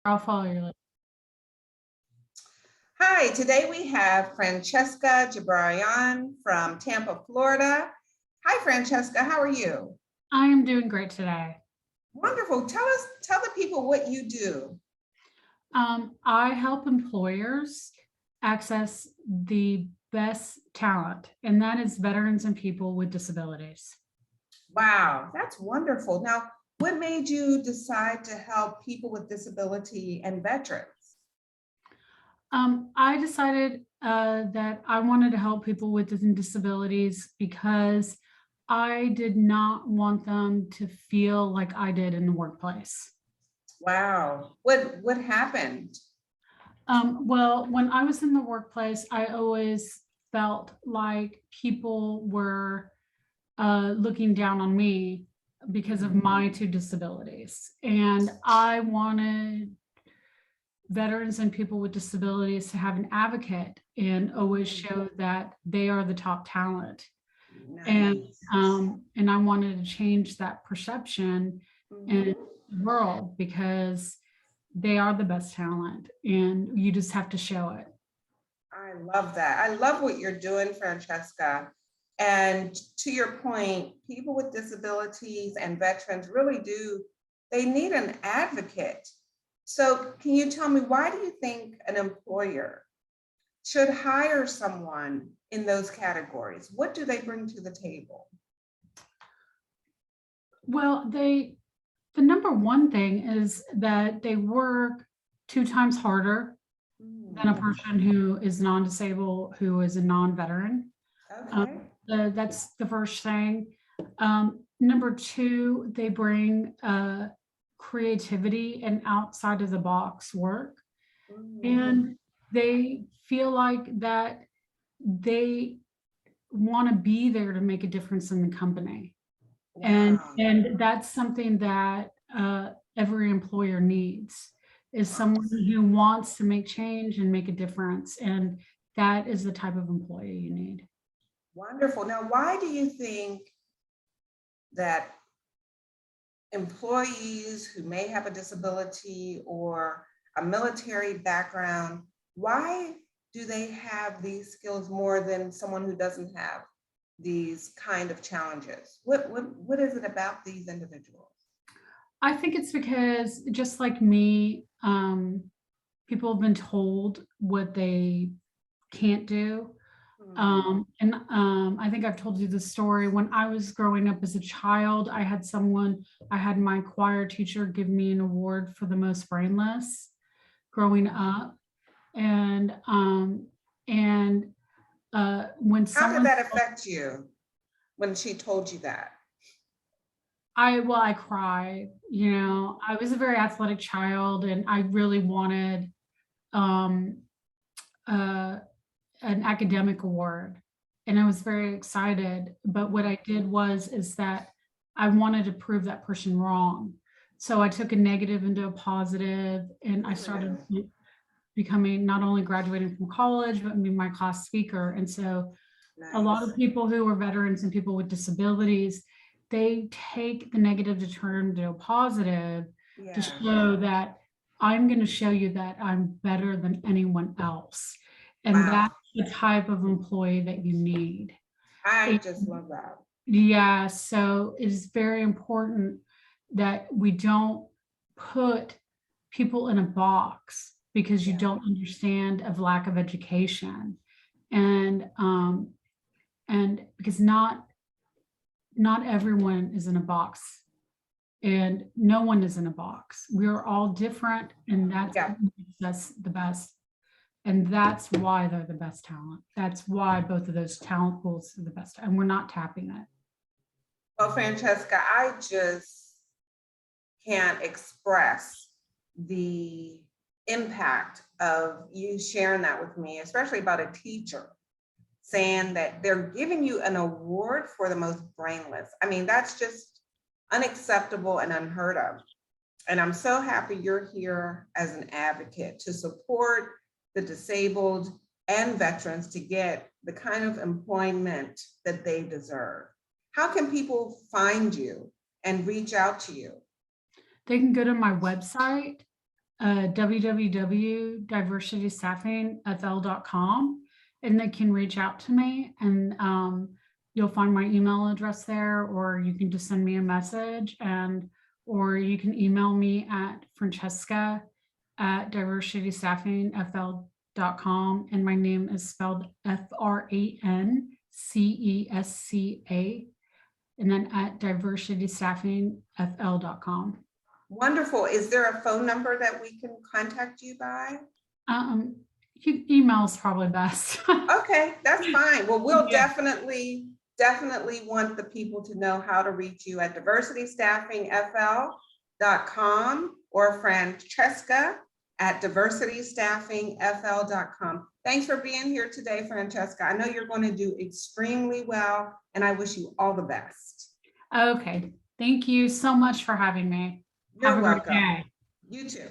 I'll follow your list. Hi, today we have Francesca Yabraian from Tampa, Florida. Hi, Francesca, how are you? I am doing great today. Wonderful. Tell the people what you do. I help employers access the best talent, and that is veterans and people with disabilities. Wow, that's wonderful. Now, what made you decide to help people with disability and veterans? I decided that I wanted to help people with disabilities because I did not want them to feel like I did in the workplace. Wow, what happened? Well, when I was in the workplace, I always felt like people were looking down on me because of my two disabilities. And I wanted veterans and people with disabilities to have an advocate and always show that they are the top talent. Nice. And I wanted to change that perception in the world because they are the best talent and you just have to show it. I love that. I love what you're doing, Francesca. And to your point, people with disabilities and veterans really do, they need an advocate. So can you tell me, why do you think an employer should hire someone in those categories? What do they bring to the table? Well, the number one thing is that they work 2 times harder than a person who is non-disabled, who is a non-veteran. Okay. That's the first thing. Number two, they bring creativity and outside of the box work. And they feel like that they want to be there to make a difference in the company. Wow. And that's something that every employer needs, is someone who wants to make change and make a difference. And that is the type of employee you need. Wonderful. Now, why do you think that employees who may have a disability or a military background, why do they have these skills more than someone who doesn't have these kind of challenges? What is it about these individuals? I think it's because, just like me, people have been told what they can't do. I think I've told you the story. When I was growing up as a child, I had my choir teacher give me an award for the most brainless growing up. And when How did that affect you when she told you that? I cried, I was a very athletic child and I really wanted an academic award, and I was very excited. But what I did is that I wanted to prove that person wrong. So I took a negative into a positive, and I started becoming, not only graduating from college, but being my class speaker. And so a lot of people who are veterans and people with disabilities, they take the negative to turn to a positive to show that I'm going to show you that I'm better than anyone else. And that's the type of employee that you need. I just love that. Yeah, so it is very important that we don't put people in a box because you don't understand of lack of education. And because not everyone is in a box, and no one is in a box. We are all different, and that's the best. And that's why they're the best talent. That's why both of those talent pools are the best, and we're not tapping it. Well, Francesca, I just can't express the impact of you sharing that with me, especially about a teacher saying that they're giving you an award for the most brainless. I mean, that's just unacceptable and unheard of. And I'm so happy you're here as an advocate to support the disabled and veterans to get the kind of employment that they deserve. How can people find you and reach out to you? They can go to my website, www.diversitystaffingfl.com, and they can reach out to me, and you'll find my email address there, or you can just send me a message, or you can email me at Francesca@diversitystaffingfl.com, and my name is spelled Francesca, and then at diversitystaffingfl.com. Wonderful. Is there a phone number that we can contact you by? Email is probably best. Okay, that's fine. Well, we'll Yeah. definitely want the people to know how to reach you at diversitystaffingfl.com or Francesca@diversitystaffingfl.com. Thanks for being here today, Francesca. I know you're going to do extremely well, and I wish you all the best. Okay. Thank you so much for having me. You're Have a great welcome. day. You too.